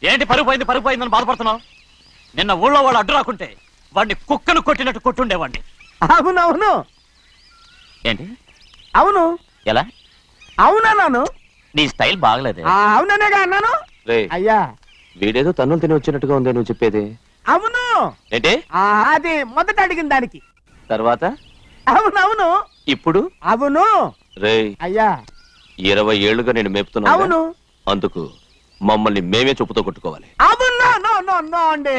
ఏంటి పరుగు పోయిందని బాధపడుతున్నావు? నిన్న ఊళ్ళో వాళ్ళు అడ్డు రాకుంటే వాడిని కుక్కను కొట్టినట్టు కొట్టుండేవాడిని. అవునవును. ఏంటి? అవును. ఎలా? అవునన్నాను. నీ స్టైల్ బాగలేదే. అవుననేగా అన్నాను. అయ్యా వీడేదో తన్నులు తిని వచ్చినట్టుగా ఉంది నువ్వు చెప్పేది. అవును. ఏంటి? అది మొదట అడిగిన దానికి. తర్వాత అవునవును. ఇప్పుడు అవును. రే అయ్యా 20 ఏళ్లుగా నేను మేపుతున్నా. అవును. అందుకు మమ్మల్ని మేమే చెప్పుతో కొట్టుకోవాలి. అవును. నో నో నో అండి.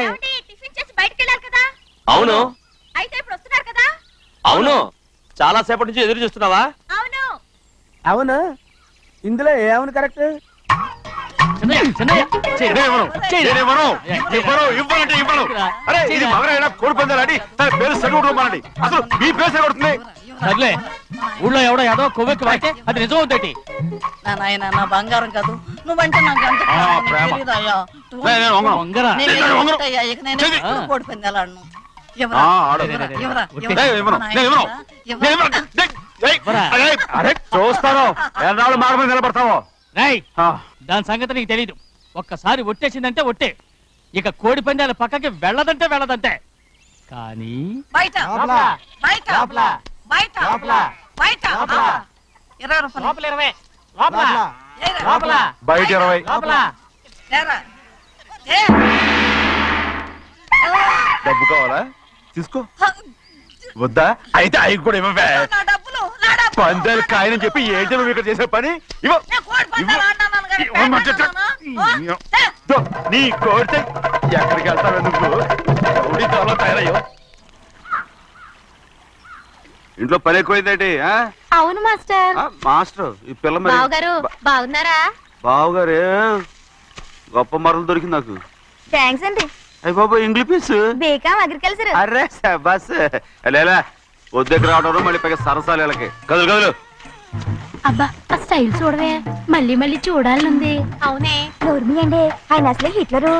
టిఫిన్ చేసి బయటికి వెళ్ళారు కదా? అవును. అయితే ఇప్పుడు వస్తున్నారు కదా? అవును. చాలా సేపటి నుంచి ఎదురు చూస్తున్నావా? అవును. అవును. ఇందులో ఏమని కరెక్ట్? సర్లే, ఊళ్ళో ఎవడో ఏదో కొవ్వెక్కి వాడితే అది నిజం అవుతాయి. నా బంగారం కాదు నువ్వంటే నాకు ఎంత కోడి పందాలను చూస్తాను ఎన్నాళ్ళు మాట మీద నిలబడతావో. దాని సంగతి నీకు తెలీదు. ఒక్కసారి ఒట్టేసిందంటే ఒట్టే. ఇక కోడి పందాల పక్కకి వెళ్ళదంటే కానీ బయట బయట బయట బయట 20 బయట 20 డబ్బు కావాలా? తీసుకో. వద్దా? అయితే అవి కూడా ఇవ్వవే. పందాలు కాయని చెప్పి ఏంటి నువ్వు ఇక్కడ చేసే పని? నీ కోరితే ఎక్కడికి వెళ్తావే నువ్వు? తయారయ్యో. ఇంట్లో పని ఎక్కువైందేంటి? అవును మాస్టర్. మాస్టర్ ఈ పిల్ల బావగారు బాగున్నారా? బావగారే గొప్ప మరలు దొరికింది నాకు. థ్యాంక్స్ అండి. అయ్యి బాబు ఇంగ్లీష్ బీకామ్ అగ్రికల్చర్. అరే బస్ లేలా వద్దకు రావడం మళ్ళీ పైగా సరసాలు వీళ్ళకి. కదులు కదులు. అబ్బా ఆ స్టైల్ చూడవే, మళ్ళీ మళ్ళీ చూడాలనుంది. అవునే నోర్మి అండి, ఆయన అసలే హిట్లరు.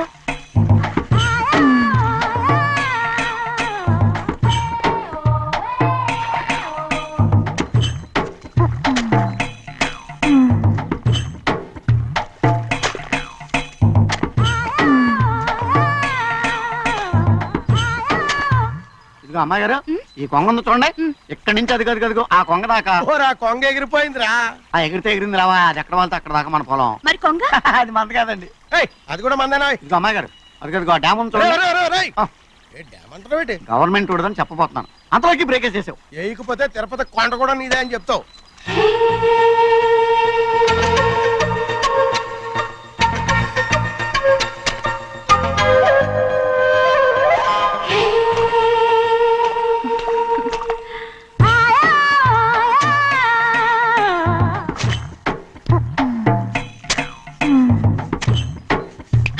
అమ్మాయి గారు ఈ కొంగ ఉంది చూడండి. ఇక్కడి నుంచి అది కదిగో ఆ కొంగ దాకా. కొంగ ఎగిరిపోయిందిరా. ఎగిరితే ఎగిరింది రావా, అది ఎక్కడ వాళ్ళతో అక్కడ దాకా మన పొలం. మరి కొంగ అది మంద కాదండి. అది కూడా మందేనా? ఇది అమ్మాయి గారు అది కదిగో డ్యామ్ ఉంది చూడండి. గవర్నమెంట్ ఉండదని చెప్పబోతున్నాను, అంతలోకి బ్రేక్ చేసావు. వేయకపోతే తిరుపతి కొండ కూడా నీదే అని చెప్తావు.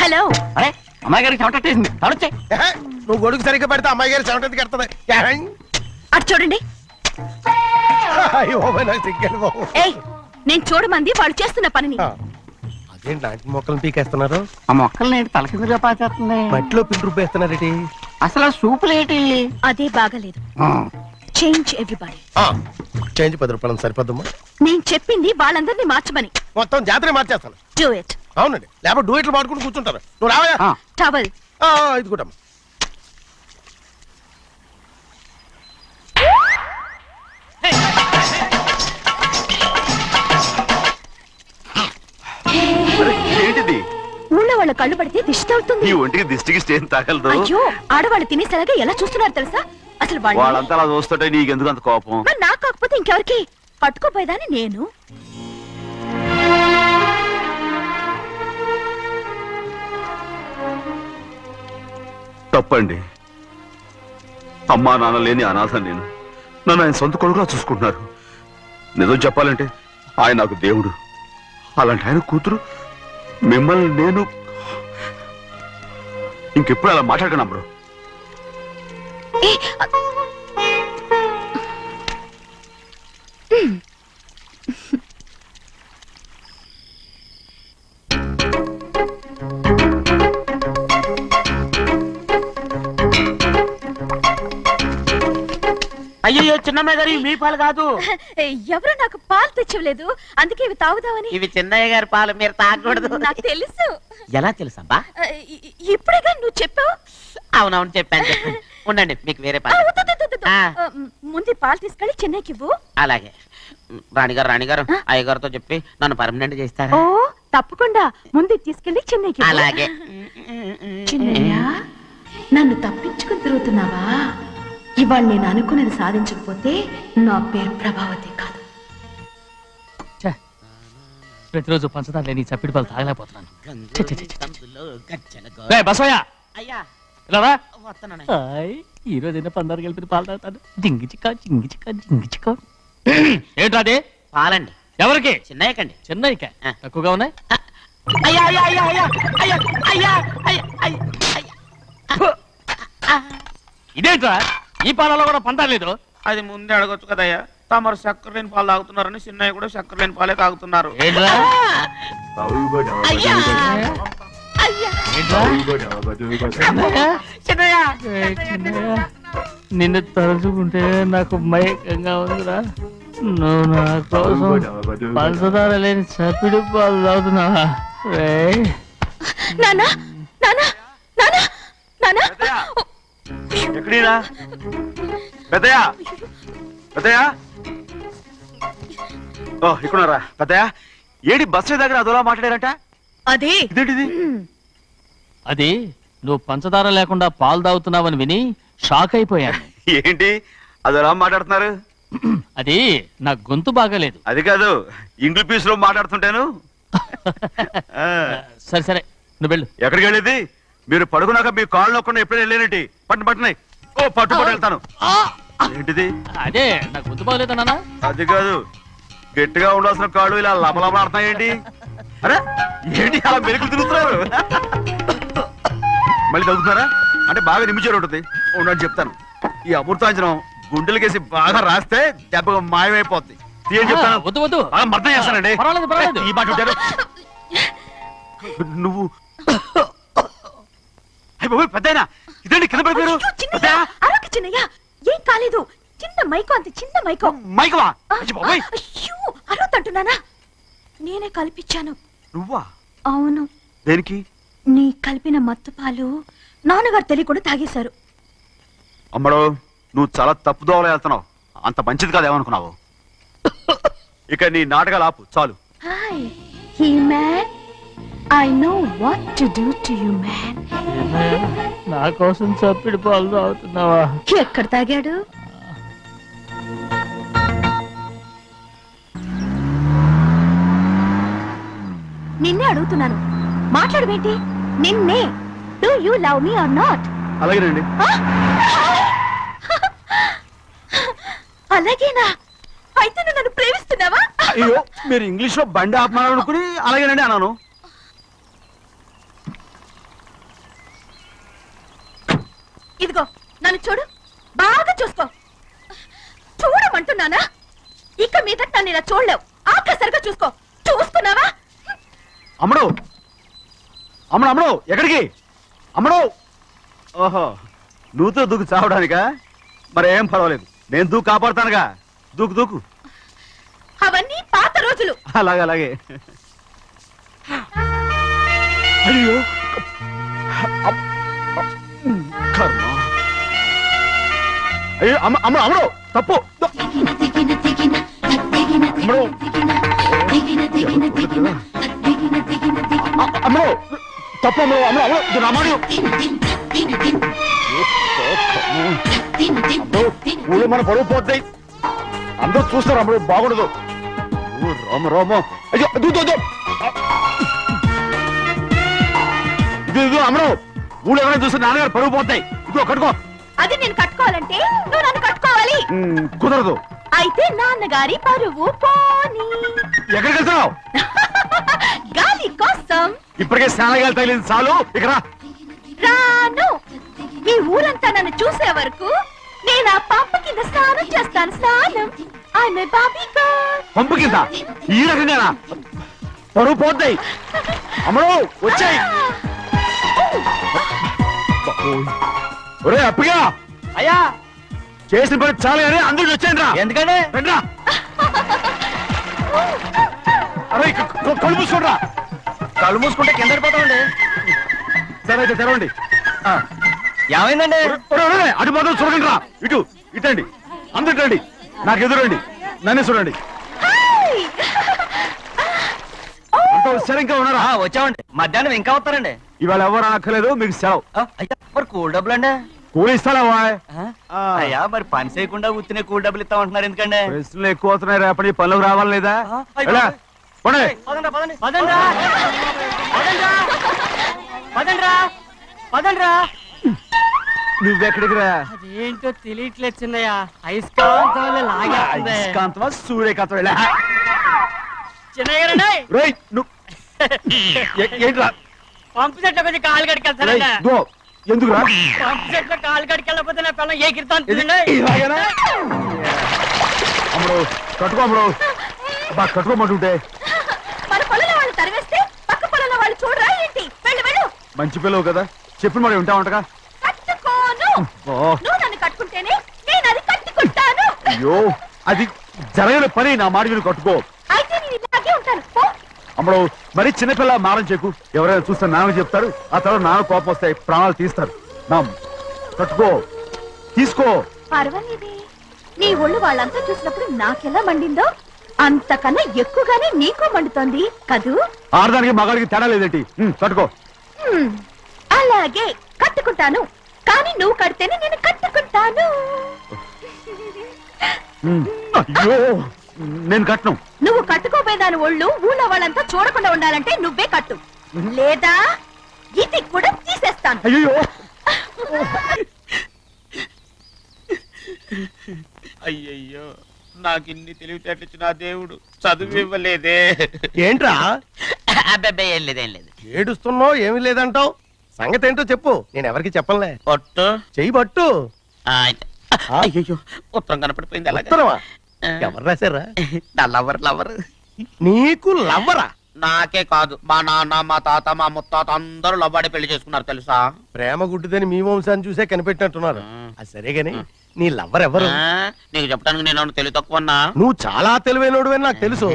హలో. అరే అమ్మాయి గారికి చెమటేసింది, తడొచ్చే. నువ్వు గొడుగు సరిగ్గా పెడితే అమ్మాయి గారి చెమటెత్తి కడుతుంది. అటు చూడండి. నేను చూడమంది వాళ్ళు చేస్తున్న పనిని. అదేంటి నాటి మొక్కలను పీకేస్తున్నారు? ఆ మొక్కల్ని తల కిందగా పాచేస్తుంది. మట్టిలో పిండి రుబ్బేస్తున్నారేటి? అసలు సూపులేటి? అదే బాగలేదు. Change everybody. చేంజ్ 10 రూపాయలు సరిపోద్దమ్మా. నేను చెప్పింది వాళ్ళందరినీ మార్చమని. మొత్తం జాతర మార్చేస్తాను. Do it. అవునండి, లేకపోతే డూయిట్లు పాడుకుని కూర్చుంటారు. నువ్వు రావా? టవల్ ఇది కూడా ఏంటిది? ఊళ్ళో వాళ్ళ కళ్ళు పడితే దిష్టి అవుతుంది. ఈ ఒంటికి దిష్టికి స్టేన్ తగలదు. అయ్యో, ఆడవాళ్ళు తినేసరిగా ఎలా చూస్తున్నారు తెలుసా? అసలు వాళ్ళంతా అలా చూస్తుంటే నీకెందుకు అంత కోపం? నాకు కాకపోతే ఇంకెవరికి? పట్టుకోపోయేదాన్ని నేను. తప్పండి. అమ్మా నాన్న లేని అనాథ నేను. నన్ను ఆయన సొంత కొడుకులా చూసుకుంటున్నారు. నిజం చెప్పాలంటే ఆయన నాకు దేవుడు. అలాంటి ఆయన కూతురు మిమ్మల్ని నేను ఇంకెప్పుడు అలా మాట్లాడకను అప్పుడు. అయ్యో చిన్నమ్మాయి గారు మీ పాలు కాదు. ఎవరు నాకు పాలు తెచ్చలేదు, అందుకే ఇవి తాగుదామని. ఇవి చిన్నయ్య గారి పాలు, మీరు తాగకూడదు. నాకు తెలుసు. ఎలా తెలుసబ్బా? ఇప్పుడేగా నువ్వు చెప్పావు. అవునవును చెప్పాను. ఉండండి, మీకు వేరే పాలు. ముందు పాలు తీసుకెళ్ళి చెన్నైకి ఇవ్వు. అలాగే. రాణిగారు అయ్యగారితో చెప్పి నన్ను పర్మనెంట్ చేస్తారా? ఓ తప్పకుండా, ముందు తీసుకెళ్ళి చెన్నైకి. అలాగే. చిన్నయ్య, నన్ను తప్పించుకుని తిరుగుతున్నావా? ఇవాళ నేను అనుకున్నది సాధించకపోతే నా పేరు ప్రభావతి కాదు. ప్రతిరోజు పంచదార లేని చప్పిడి పాలు తాగలేకపోతున్నాను. బసయ్య, ఈ రోజు ఎన్న పందారు కలిపిన పాలు తాగుతాను. జింగి చిక్క జింగి చిక్క జింగి చిక్క. ఏంట్రా అదే? పాలండి. ఎవరికి? చిన్నయ్యకండి. చిన్నయ్యక తక్కువగా ఉన్నాయి. ఇదేంట్రా, ఈ పాలలో కూడా పందాలేదు? అది ముందే అడగొచ్చు కదయ్యా. తమరు చక్కెర లేని పాలు తాగుతున్నారని చిన్నయ్య కూడా చక్కెర లేని పాలే తాగుతున్నారు. నిన్ను తలుచుకుంటే నాకు మైకంగా ఉందిరా. నువ్వు నా కోసం పంచదార లేని చప్పిడి పాలు తాగుతున్నావా? ఎక్కడీరా పెద్దయా? పెద్దయా, ఓ ఇక్కడున్నారా? పెద్దయా, ఏడి బస్సు దగ్గర అదోలా మాట్లాడారట. అదే ఇదేంటిది? అది నువ్వు పంచదార లేకుండా పాలు తాగుతున్నావని విని షాక్ అయిపోయాను. ఏంటి అదోలా మాట్లాడుతున్నారు? అది నా గొంతు బాగాలేదు. అది కాదు, ఇంగ్లీష్ పీస్ లో మాట్లాడుతుంటాను. సరే సరే, నువ్వు వెళ్ళు. ఎక్కడికి వెళ్ళేది? మీరు పడుకున్నాక మీ కాళ్ళు నొక్కకుండా ఎప్పుడైనా వెళ్ళేనంటి? పట్టునాయి. ఓ పట్టు వెళ్తాను. ఏంటిది? అదే నా గొంతు బాగలేదు నాన్న. అది కాదు, గట్టిగా ఉండాల్సిన కాళ్ళు ఇలా లమలమలాడుతున్నాయేంటి? అరే ఏంటి అలా మెరుకులు తిరుగుతున్నారు? మళ్ళీ తగ్గుతున్నారా? అంటే బాగా నిమిషాలు ఉంటుంది. ఉండని చెప్తాను. ఈ అమృతాంజనం గుండెలకేసి బాగా రాస్తే దెబ్బగా మాయమైపోద్ది. తీయని చెప్తాను. వద్దు వద్దు, అర్థం చేస్తానండి. పర్వాలేదు. ఈ మాట ఉంటారు నువ్వు. పెద్దయినా ఇదండి కింద పడిపోయారు. చిన్నయ్య, ఏం కాలేదు. చిన్న మైకో, అంత చిన్న మైకో. మైకవా? అరవతంటున్నానా? నేనే కల్పించాను. నువ్వా? అవును. దేనికి? నీ కలిపిన మత్తు పాలు నాన్నగారు తెలియకుండా తాగేశారు. అమ్మడో, నువ్వు చాలా తప్పుదోవలో వెళ్తున్నావు. అంత మంచిది కాదు ఏమనుకున్నావు? ఇక నీ నాటకాలు ఆపు చాలు. Hi he man, I know what to do to you man. నా కోసం చప్పిడి పాలు తాగుతున్నావా? ఎక్కడ తాగాడు? నిన్నే అడుగుతున్నాను, మాట్లాడవేంటి? నిన్నే. Do you love me or not? అలాగేనండి. అలాగేనా? అయితే నువ్వు నన్ను ప్రేమిస్తున్నావా? అయ్యో, మీరు ఇంగ్లీష్ లో బండి ఆపమాలనుకుని అలాగేనండి అన్నాను. ఇదిగో నన్ను చూడు, బాగా చూసుకో. చూడమంటున్నానా? ఇక మీద నన్ను ఇలా చూడలేవు. ఆఖరిసరిగా చూసుకో. చూస్తున్నావా? అమ్మడు అమ్మడు అమ్మడు, ఎక్కడికి? అమ్మడు, ఓహో నువ్వుతో దూకు చావడానికా? మరేం పర్వాలేదు, నేను దూకు కాపాడుతానుగా. దూకు దూకు. అవన్నీ పాత రోజులు. అలాగే అలాగే. అయ్యో కర్మ. అయ్యో అమ్మ అమ్మ అమ్మడు తప్పు. అమ్మడు అమ్మడు తప్పు. అమ్మడు అమ్మడు అమ్మడు రమ్మడు. ఊళ్ళో మన పరువు పోతాయి, అందరూ చూస్తారు. అమ్మడు బాగుండదు. రామ రామ. అయ్యో ఇది అమ్మడు, ఊళ్ళో ఎవరైనా చూస్తే నాన్నగారు పరువు పోతాయి. ఇదిగో కట్టుకో. అది నేను కట్టుకోవాలంటే నువ్వు నన్ను కట్టుకోవాలి. కుదరదు. అయితే నాన్నగారి పరువు పోనీ. ఎక్కడికి వెళ్తున్నావు? గాలి కోసం. ఇప్పటికే స్నానగాలు తగిలింది చాలు, ఇక రాను. ఈ ఊరంతా నన్ను చూసే వరకు నేను ఆ పంప కింద స్నానం చేస్తాను. స్నానం. ఆమె బాబీ గర్ల్. పంపు కింద ఈ రకంగా పరువు పోతాయి. అమ్మడు వచ్చాయి. ఒరే అప్పగా. అయ్యా చేసిన పని చాలు కానీ అందరికి వచ్చాను రా. ఎందుకంటే రండి రా. అరే కళ్ళు మూసుకోండి రా. కళ్ళు మూసుకుంటే కింద పడిపోతామండి. సరే అయితే తెరవండి. ఏమైందండి? అటు మాత్రం చూడండి రా. ఇటు ఇటండి, అందరు రండి, నాకు ఎదురండి, నన్నే చూడండి. అంతా వచ్చారు, ఇంకా ఉన్నారా? వచ్చామండి. మధ్యాహ్నం ఇంకా వస్తారండి. ఇవాళ ఎవరు అనక్కర్లేదు, మీకు సెలవు. అయ్యా మరి కూల్ డబ్బులు అండి? కూలి ఇస్తారా? అయ్యా మరి పని చేయకుండా ఉత్తినే కూల్ డబ్బులు ఇస్తామంటున్నారు ఎందుకండి? ప్రశ్నలు ఎక్కువ అవుతున్నాయి, రేపటి పనులకు రావాలి లేదా? నువ్వెక్కడికి రా? అదేంటో తెలియట్లేదు చిన్నయ్య. అయస్కాంతం అయస్కాంతమా సూర్యకాంతం? చిన్నయ్య ఏంట్రా? పంపు చెట్లు కొంచెం కాలు కడికెళ్తానండి. ఎందుకురా? పంపు చెట్లు కాలు కడికెళ్ళకపోతే నా పిల్లలు ఏ కిర్తాను అమ్మడు కట్టుకో, అమ్మడు బా కట్టుకోమంటుంటే. మన పొలంలో వాళ్ళు తరివేస్తే పక్క పొలంలో వాళ్ళు చూడరా ఏంటి? వెళ్ళు వెళ్ళు. మంచి పిల్లవు కదా, చెప్పిన మరి ఉంటా ఉంటగా. కట్టుకోను. నువ్వు నన్ను కట్టుకుంటేనే నేను అది కట్టుకుంటాను. అయ్యో అది జరగని పని, నా మాట విని కట్టుకో. అయితే నేను ఇలాగే ఉంటాను. పో. అమ్మడు మరి చిన్నపిల్ల మారం చెక్కు, ఎవరైనా చూస్తే నాన్న చెప్తారు, ఆ తర్వాత నాన్న కోపం వస్తాయి, ప్రాణాలు తీస్తారు. నా కట్టుకో, తీసుకో. పర్వాలేదే, నీ ఒళ్ళు వాళ్ళంతా చూసినప్పుడు నాకెలా మండిందో అంతకన్నా ఎక్కువగానే నీకు మండుతోంది కదూ? ఆడదానికి మగాడికి తేడా లేదేంటి? కట్టుకో. అలాగే కట్టుకుంటాను, కానీ నువ్వు కడితేనే నేను కట్టుకుంటాను. అయ్యో నేను కట్టను. నువ్వు కట్టుకోపోయేదాని ఒళ్ళు ఊళ్ళో వాళ్ళంతా చూడకుండా ఉండాలంటే నువ్వే కట్టు, లేదా ఇది కూడా తీసేస్తాను. అయ్యో అయ్యయ్యో, నాకు ఇన్ని తెలివితేటచ్చిన దేవుడు చదువు ఇవ్వలేదే. ఏంట్రా అబ్బాయి ఏం లేదు, ఏం లేదు. ఏడుస్తున్నావు? ఏమీ లేదంటావు. సంగతి ఏంటో చెప్పు, నేను ఎవరికి చెప్పనులే. పట్టు చెయ్యి పట్టు. అయ్యో, ఉత్తరం కనపడిపోయింది. అలాగే ఉత్తరమా? ఎవరు రాశారా? నా లవర్ లవర్. నీకు లవ్వరా? నాకే కాదు, మా నాన్న, మా తాత, మా ముత్తాత అందరూ లవ్వాడి పెళ్లి చేసుకున్నారు తెలుసా? ప్రేమ గుడ్డిదని మీ వంశాన్ని చూసే కనిపెట్టినట్టున్నారు. అది సరే గాని నీ లవ్వర్ ఎవరు? నీకు చెప్పడానికి నేను తెలివి తక్కువన్నా? నువ్వు చాలా తెలివైనడు అని నాకు తెలుసు.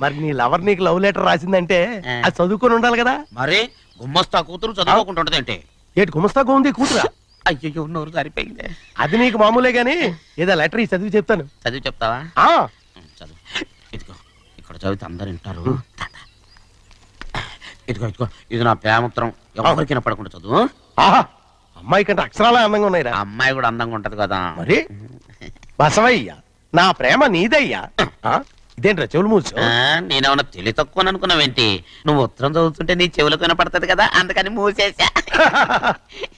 మరి నీ లవర్ నీకు లవ్ లెటర్ రాసిందంటే అది చదువుకొని ఉండాలి కదా. మరి గుమ్మస్తా కూతురు చదువుకుంటూ ఉంటదేంటి? ఏటి గుమస్తాగా ఉంది కూతురా? అయ్యో, నోరు సరిపోయింది. అది నీకు మామూలే గాని ఏదో లెటర్ ఈ చదివి చెప్తాను. చదివి చెప్తావా? చదువు. ఇదిగో ఇక్కడ చదివితే అందరు వింటారు. ఇదిగో ఇదిగో, ఇది నా ప్రేమోత్తరం. ఎవరికి వినపడకుండా చదువు. అమ్మాయి కంటే అక్షరాలే అందంగా ఉన్నాయి. అమ్మాయి కూడా అందంగా ఉంటది కదా. మరి బసవయ్య, నా ప్రేమ నీదయ్యా. ఇదేంట్రా చెవులు మూసు? నేనేమన్నా తెలివి తక్కువ అనుకున్నావేంటి? నువ్వు ఉత్తరం చదువుతుంటే నీ చెవులకు వినపడుతుంది కదా, అందుకని మూసేసా.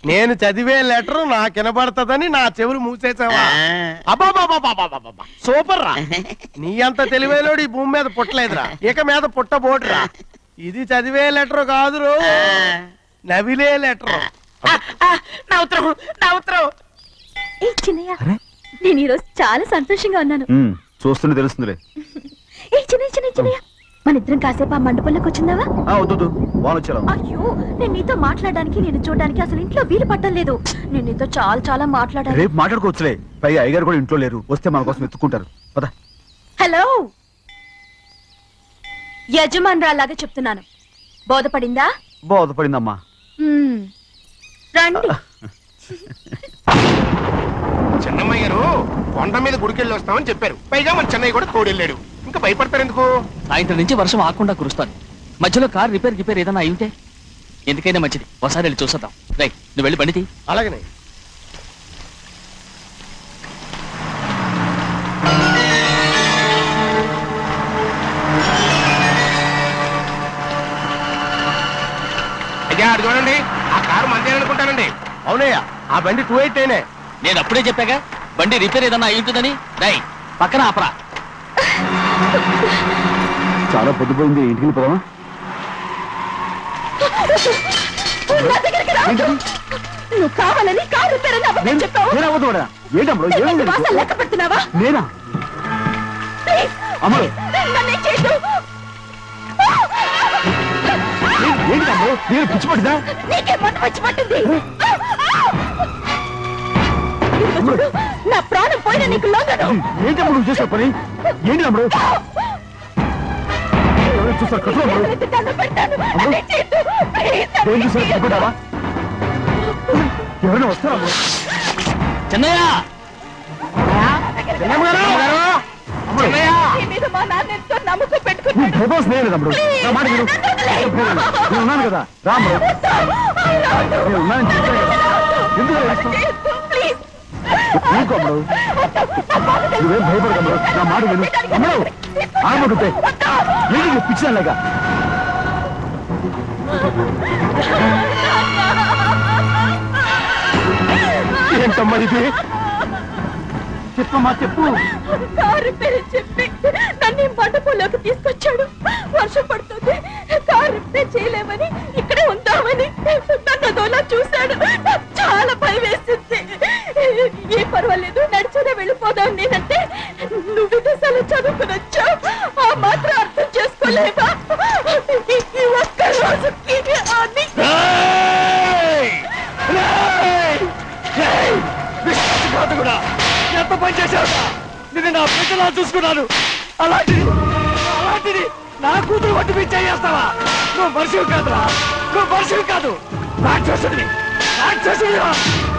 నేను చదివే లెటర్ నాకు వినపడుతుందని నా చెవులు మూసేసావా? అబ్బాబాబాబాబాబాబా, సూపర్ రా. నీ అంత తెలివైనోడు ఈ భూమి మీద పుట్టలేదురా, ఇక మీద పుట్టబోటురా. ఇది చదివే లెటర్ కాదురు, నవిలే లెటర్. నా ఉత్తరం, నా ఉత్తరం. ఏ చిన్నయ్య, నేను ఈరోజు చాలా సంతోషంగా ఉన్నాను. చూస్తుంటే తెలుస్తుందిలే. ఏ చిన్నయ్య చిన్నయ్య చిన్నయ్య, మన ఇద్దరం కాసేపు ఆ మండపంలోకి వచ్చిందావా? అయ్యో, నేను నీతో మాట్లాడడానికి, నేను చూడడానికి అసలు ఇంట్లో వీలు పట్టం లేదు. నేను నీతో చాలా చాలా మాట్లాడాలి. రేపు మాట్లాడుకోవచ్చులే, పైగా అయ్యగారు కూడా ఇంట్లో లేరు, వస్తే మన కోసం ఎత్తుకుంటారు. హలో, యజమానురాలాగా చెప్తున్నాను, బోధపడిందా? బోధపడిందమ్మా. రండి. చెన్నమ్మ గారు కొండ మీద గుడికెళ్ళి వస్తామని చెప్పారు. పైగా మన చెన్నయ్య కూడా తోడెళ్ళాడు. ఇంకా భయపడతారు ఎందుకు? సాయంత్రం నుంచి వర్షం ఆకుండా కురుస్తాను. మధ్యలో కార్ రిపేర్ ఏదైనా అయి ఉంటే ఎందుకైనా మంచిది, ఒకసారి వెళ్ళి చూసేద్దాం. రైట్, నువ్వు వెళ్ళి బండి తీ. అలాగనే. అయ్యా, అది చూడండి, ఆ కారు మందే అనుకుంటానండి. అవునయ్యా, ఆ బండి 288. నేను అప్పుడే చెప్పాగా బండి రిపేర్ ఏదన్నా అయి ఉంటుందని. రై, పక్కన ఆపరా. చాలా పొద్దుపోయింది, ఇంటికి పోదామా? నువ్వు కావాలని కారు రిపేర్ చెప్పావు. లెక్క పెడుతున్నావా? నేనా? అమ్మా, పిచ్చి పట్టిందా? నీకే మొట్ట పిచ్చి పట్టింది. ఇదిగో చూడు, నా ప్రాణం పోయినా నీకు లొంగను. ఏంటి అమ్ముడు చేసే పని? ఏంటి అమ్ముడు? చూస్తారు కట్టు అమ్ముడు. దండం పెడతాను. అదే చేయొద్దు. ప్లీజ్, ఏం చూసారు భయపడ్డావా? ఎవరైనా వస్తారా అమ్ముడు? చిన్నయ్య నీ మీద మా నాన్న ఎంతో నమ్మకం పెట్టుకున్నాడు. భయపడ స్నేహితుడు అమ్ముడు. నా మాట విను. నేను ఉన్నాను కదా, రా అమ్ముడు. నేను ఉన్నానని చెప్పాను కదా, ఎందుకు వేస్తావు? ప్లీజ్, నీకు అమ్ముడు, నువ్వేం భయపడకమ్ముడు, నా మాట విను. అమ్ముడు ఆడమంటుంటే ఏంటి పిచ్చిదానిలాగా? ఏంటమ్మా ఇది? చెప్పమ్మా చెప్పు. కారు పేరు చెప్పి నన్ను ఈ మండపంలోకి తీసుకొచ్చాడు. వర్షం పడుతుంది, కారు రిపేర్ చేయలేమని ఇక్కడే ఉందామని నన్ను అదోలా చూశాడు. నాకు చాలా భయం వేసింది. ఏ పర్వాలేదు, నడిచేదే వెళ్ళిపోదాం నేనంటే, నువ్వు విదేశాలు చదువుకుని వచ్చావు, ఆ మాత్రం అర్థం చేసుకోలేవా? ఈ ఒక్క రోజుకి ఎంత పని చేశావురా? నేను నా బిడ్డలా చూసుకున్నాను, అలాంటిది నా కూతురు వంటి మీద చేస్తావా? నువ్వు మనిషివి కాదురా, నువ్వు మనిషివి కాదు, రాక్షసుడివి.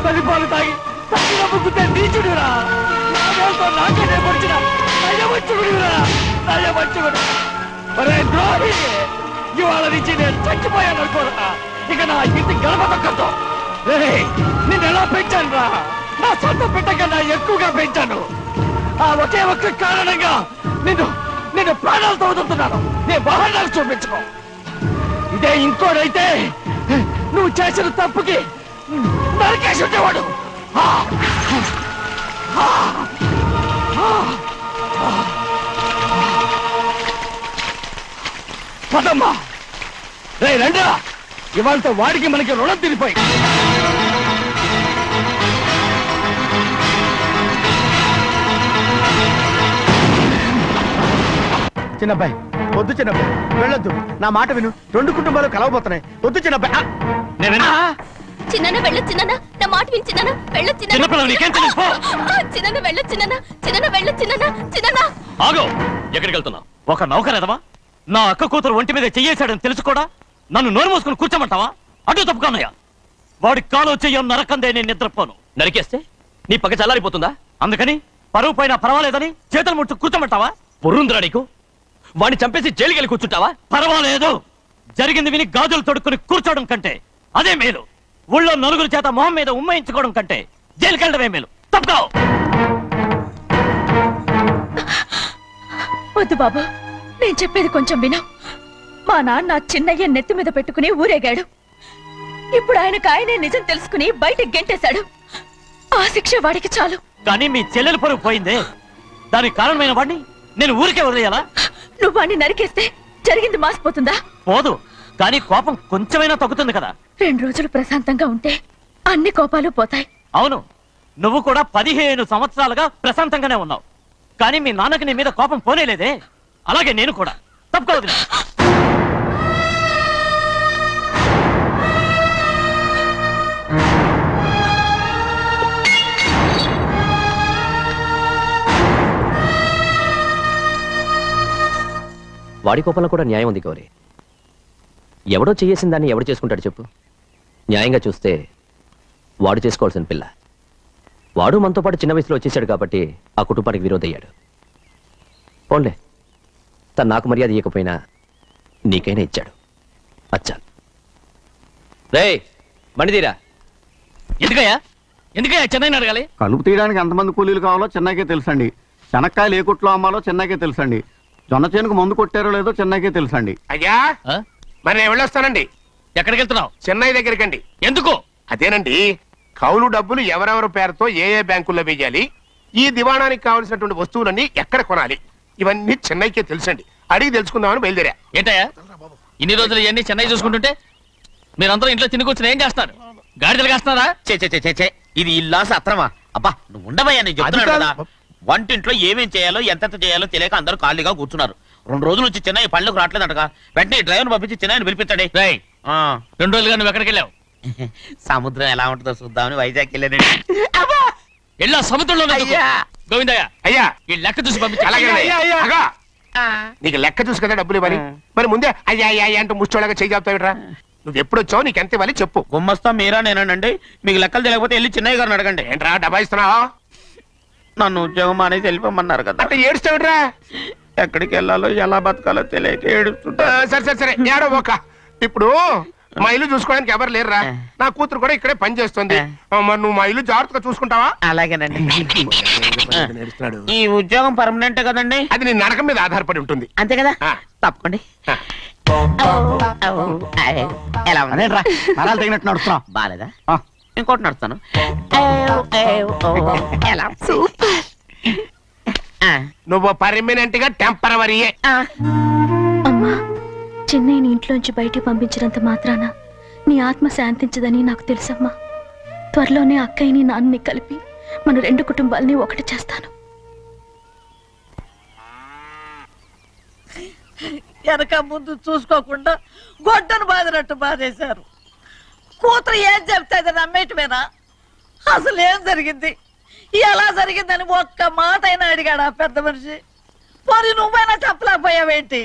తల్లిపాలు తాగి తల్లిలో ముగ్గుతే నీచుడురా. నాకే పొడిచిన నయవంచుడురా. ఒరే ద్రోహి, ఇవాళ నుంచి నేను చచ్చిపోయాను అనుకోరా. ఇక నా ఇంటి గడప తొక్కతో నిన్ను ఎలా పెంచాను రా? నా సొంత బిడ్డ కన్నా ఎక్కువగా పెంచాను. ఆ ఒకే ఒక్క కారణంగా నిన్ను ప్రాణాలతో వదులుతున్నాను. నేను వాహనాలు చూపించుకో. ఇదే ఇంకోడైతే నువ్వు చేసిన తప్పుకి నరికేసి ఉండేవాడు. పదమ్మా, రే రండా, ఇవాళతో వాడికి మనకి రుణం తిరిగిపోయి. చిన్నబ్బాయి వద్దు, చిన్నబ్బాయి వెళ్ళొద్దు, నా మాట విను. 2 కుటుంబాలు కలవబోతున్నాయి. వద్దు చిన్నబ్బాయి. చిన్న వెళ్ళు, చిన్న నా మాట విని, చిన్న వెళ్ళు, చిన్న వెళ్ళు, చిన్న వెళ్ళు, చిన్న. ఆగో, ఎక్కడికి వెళ్తున్నావు? ఒక నౌకరేదవా నా అక్క కూతురు ఒంటి మీద చెయ్యేశాడని తెలుసు కూడా నన్ను నోరు మూసుకుని కూర్చోమంటావా? అటు తప్పుకున్నాయా? వాడి కాలో చెయ్యం నరకందే నేను నిద్రపోను. నరికేస్తే నీ పక్క చల్లారిపోతుందా? అందుకని పరువు పైన పర్వాలేదని చేతులు ముట్టు కూర్చోమంటావా? పొర్రుందిరా నీకు? వాడిని చంపేసి జైలుకెళ్ళి కూర్చుంటావా? పర్వాలేదు, జరిగింది విని గాజులు తొడుక్కుని కూర్చోవడం కంటే అదే మేలు. ఊళ్ళో నలుగురు చేత మొహం మీద ఉమ్మయించుకోవడం కంటే జైలుకెళ్ళడమే మేలు. తప్పుకో. వద్దు బాబు, నేను చెప్పేది కొంచెం విను. మా నాన్న చిన్నయ్య నెత్తి మీద పెట్టుకుని ఊరేగాడు. ఇప్పుడు ఆయనే నిజం తెలుసుకుని బయటకు గెంటేశాడు. ఆ శిక్ష వాడికి చాలు. కానీ మీ చెల్లెలు పరువు పోయిందే, దానికి కారణమైన వాడిని నేను ఊరికే వదిలేయాలా? నువ్వు వాడిని నరికేస్తే జరిగింది మాసిపోతుందా? పోదు, కానీ కోపం కొంచెమైనా తగ్గుతుంది కదా. 2 రోజులు ప్రశాంతంగా ఉంటే అన్ని కోపాలు పోతాయి. అవును, నువ్వు కూడా 15 సంవత్సరాలుగా ప్రశాంతంగానే ఉన్నావు, కానీ మీ నాన్నకి నీ మీద కోపం పోనేలేదే. అలాగే నేను కూడా. తప్పుకోవద్దు. వాడి కోపంలో కూడా న్యాయం ఉంది గౌరీ. ఎవడో చేసిన దాన్ని ఎవడు చేసుకుంటాడు చెప్పు? న్యాయంగా చూస్తే వాడు చేసుకోవాల్సిన పిల్ల. వాడు మనతో పాటు చిన్న వయసులో వచ్చేసాడు కాబట్టి ఆ కుటుంబానికి విరోధయ్యాడు. పోన్లే, తను నాకు మర్యాద ఇవ్వకపోయినా నీకైనా ఇచ్చాడు. అచ్చా రే బండిదీరా. ఎందుకయ్యా చెన్నైని అడగాలి? కలుపు తీయడానికి ఎంతమంది కూలీలు కావాలో చెన్నైకే తెలుసండి. శనక్కాయలు ఏ కొట్లో అమ్మాలో చెన్నైకే తెలుసండి. జొన్న చేనుకు మందు కొట్టారో లేదో చెన్నైకే తెలుసండి. అయ్యా మరి నేను వెళ్ళొస్తానండి. ఎక్కడికి వెళ్తున్నావు? చెన్నై దగ్గరికండి. ఎందుకు? అదేనండి, కౌలు డబ్బులు ఎవరెవరి పేరుతో ఏ బ్యాంకుల్లో వేయాలి, ఈ దివాణానికి కావలసినటువంటి వస్తువులన్నీ ఎక్కడ కొనాలి, ఇవన్నీ చెన్నైకే తెలుసండి. అడిగి తెలుసుకుందామని బయలుదేరా. ఏంటయ్యా ఇన్ని రోజులు ఇవన్నీ చెన్నై చూసుకుంటుంటే మీరందరూ ఇంట్లో తిని కూర్చొని ఏం చేస్తారు? గాడిదలు కాస్తున్నారా? చే ఇది ఇల్లాస అత్రమా? అబ్బా నువ్వు ఉండవయ్యా, నేను చెప్తున్నాను కదా. వంటింట్లో ఏమేం చేయాలో ఎంతెంత చేయాలో తెలియక అందరూ ఖాళీగా కూర్చున్నారు. 2 రోజుల నుంచి చెన్నై పళ్ళకు రావట్లేదంటగా. వెంటనే డ్రైవర్ పంపించి చెన్నైని పిలిపించండి. 2 రోజులుగా నువ్వు ఎక్కడికి వెళ్ళావు? సముద్రం ఎలా ఉంటుందో చూద్దామని వైజాగ్ వెళ్ళానండి. ఎల్లా సముద్రంలో గోవిందయ్య అయ్యా ఈ లెక్క చూసి పంపించు. అలాగే అగా. నీకు లెక్క చూసి కదా డబ్బులు ఇవ్వాలి మరి ముందే అయ్యా అయ్యా అయ్యా అంటూ ముష్టోళ్ళగా చేయి చెప్తావిట్రా నువ్వు ఎప్పుడు వచ్చావు నీకు ఎంత ఇవ్వాలి చెప్పు గుమ్మస్తా మీరా నేనండి మీకు లెక్కలు తెలియకపోతే వెళ్ళి చిన్నయ్య గారిని అడగండి. ఏంట్రా డబ్బా ఇస్తున్నావా నన్ను ఉద్యోగం అనేది వెళ్ళిపోమన్నారు కదా. అంటే ఏడుస్తావిట్రా ఎక్కడికి వెళ్ళాలో ఎలా బతకాలో తెలియక ఏడుస్తుంటా. సరే సరే సరే ఏడో ఒక ఇప్పుడు మా ఇల్లు చూసుకోవడానికి ఎవరు లేరురా నా కూతురు కూడా ఇక్కడే పని చేస్తుంది మరి నువ్వు మా ఇల్లు జాగ్రత్తగా చూసుకుంటావా? అలాగేనండి. ఈ ఉద్యోగం పర్మనెంట్ కదండి? అది నీ నరకం మీద ఆధారపడి ఉంటుంది. అంతే కదా, తప్పకండి. ఎలా ఉంది? అదేంట్రా నరాలు తగినట్టు నడుస్తున్నావు. బాలేదా? ఇంకోటి నడుస్తాను. ఎలా? నువ్వు పర్మనెంట్ గా టెంపరవరీయే. అమ్మా, చెన్నైని ఇంట్లోంచి బయటికి పంపించినంత మాత్రాన నీ ఆత్మ శాంతించదని నాకు తెలుసమ్మా. త్వరలోనే అక్కయ్యని నాన్నని కలిపి మన 2 కుటుంబాలని ఒకటి చేస్తాను. వెనక ముందు చూసుకోకుండా గొడ్డను బాదినట్టు బాధేశారు. కూతురు ఏం చెప్తే నమ్మేటమేనా? అసలు ఏం జరిగింది, ఎలా జరిగిందని ఒక్క మాట అయినా అడిగాడు ఆ పెద్ద మనిషి. పోనీ నువ్వైనా చెప్పలేకపోయావేంటి?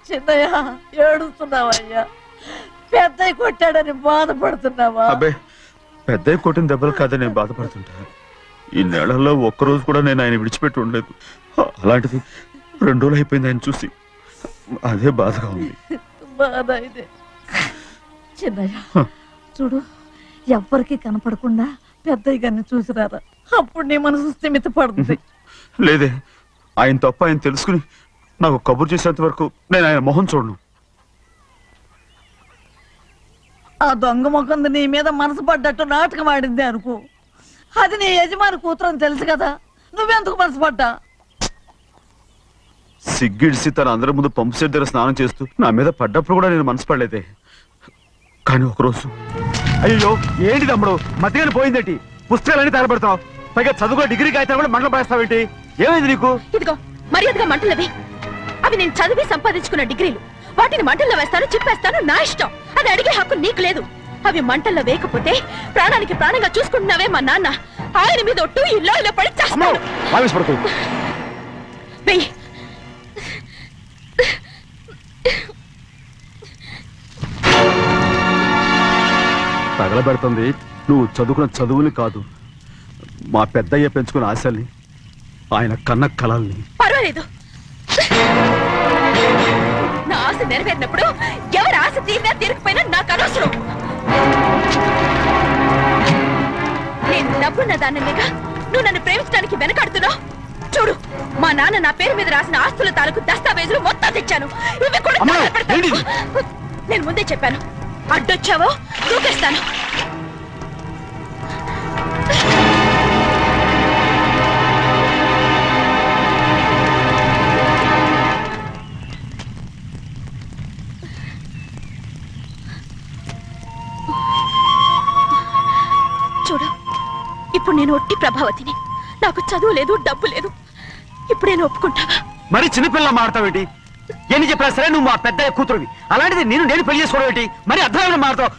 చిన్నయ్య ఏడుస్తున్నావయ్యా, పెద్దయ్య కొట్టాడని బాధపడుతున్నావా? అబ్బే పెద్దయ్య కొట్టిన దెబ్బలు కాదని నేను బాధపడుతుంటా. ఈ నెలల్లో ఒక్కరోజు కూడా నేను ఆయన విడిచిపెట్టి ఉండలేదు. అలాంటిది 2 రోజులు అయిపోయింది ఆయన చూసి. అదే బాధగా ఉంది. బాధ ఇదే. చిన్నయ్య చూడు, ఎవ్వరికి కనపడకుండా పెద్దయ్య గారిని చూసిరారా, అప్పుడు నీ మనసు స్థిమిత పడుతుంది. లేదే, ఆయన తప్ప ఆయన తెలుసుకుని నాకు కబురు చేసేంత వరకు నేను ఆయన మొహం చూడను. ఆ దొంగ ముఖంది నీ మీద మనసు పడ్డట్టు నాటకం ఆడింది అనుకో, అది నీ యజమాని కూతురు అని తెలుసు కదా, నువ్వెందుకు మనసు పడ్డా? సిగ్గిడిసి తన అందరి ముందు పంపు సెట్ దగ్గర స్నానం చేస్తూ నా మీద పడ్డప్పుడు కూడా నేను మనసు పడలేదే. కానీ ఒకరోజు అయ్యో ఏంటి తమ్ముడు మధ్యగానే పోయిందేంటి, పుస్తకాలన్నీ తగలబెడతావు, పైగా చదువుకో డిగ్రీ కాగితాలు కూడా మంటలు పడేస్తావేంటి, ఏమైంది నీకు? ఇదిగో మర్యాదగా మంటలవి, అవి నేను చదివి సంపాదించుకున్న డిగ్రీలు. వాటిని మంటల్లో వేస్తాను, చెప్పేస్తాను, నా ఇష్టం. అది అడిగే హక్కు నీకు లేదు. అవి మంటల్లో వేయకపోతే ప్రాణానికి ప్రాణంగా చూసుకుంటున్నావే మా నాన్న, ఆయన మీద ఒట్టు ఇల్లు పడి చేస్తాను. తగలబెడుతుంది నువ్వు చదువుకున్న చదువుని కాదు, మా పెద్దయ్య పెంచుకున్న ఆశల్ని, ఆయన కన్న కళల్ని. పర్వాలేదు, నా ఆశ నెరవేరినప్పుడు ఎవరి ఆశ తీరినా తీరకపోయినా నాకు అనవసరం. నేను డబ్బున్న దానిగా నువ్వు నన్ను ప్రేమించడానికి వెనకాడుతున్నావు. చూడు, మా నాన్న నా పేరు మీద రాసిన ఆస్తుల తాలూకు దస్తావేజులు మొత్తం తెచ్చాను. ఇవి కూడా నేను ముందే చెప్పాను, అడ్డొచ్చావో దూకేస్తాను. చూడు, ఇప్పుడు నేను ఒట్టి ప్రభావతిని, నాకు చదువు లేదు, డబ్బు లేదు. ఇప్పుడు నేను ఒప్పుకుంటావా? మరి చిన్నపిల్ల మాడతావేంటి? ఎన్ని చెప్పినా సరే నువ్వు మా పెద్దయ్య కూతురువి, అలాంటిది నేను పెళ్లి చేసుకోవడం ఏంటి? మరి అర్థమైన మాడతావు.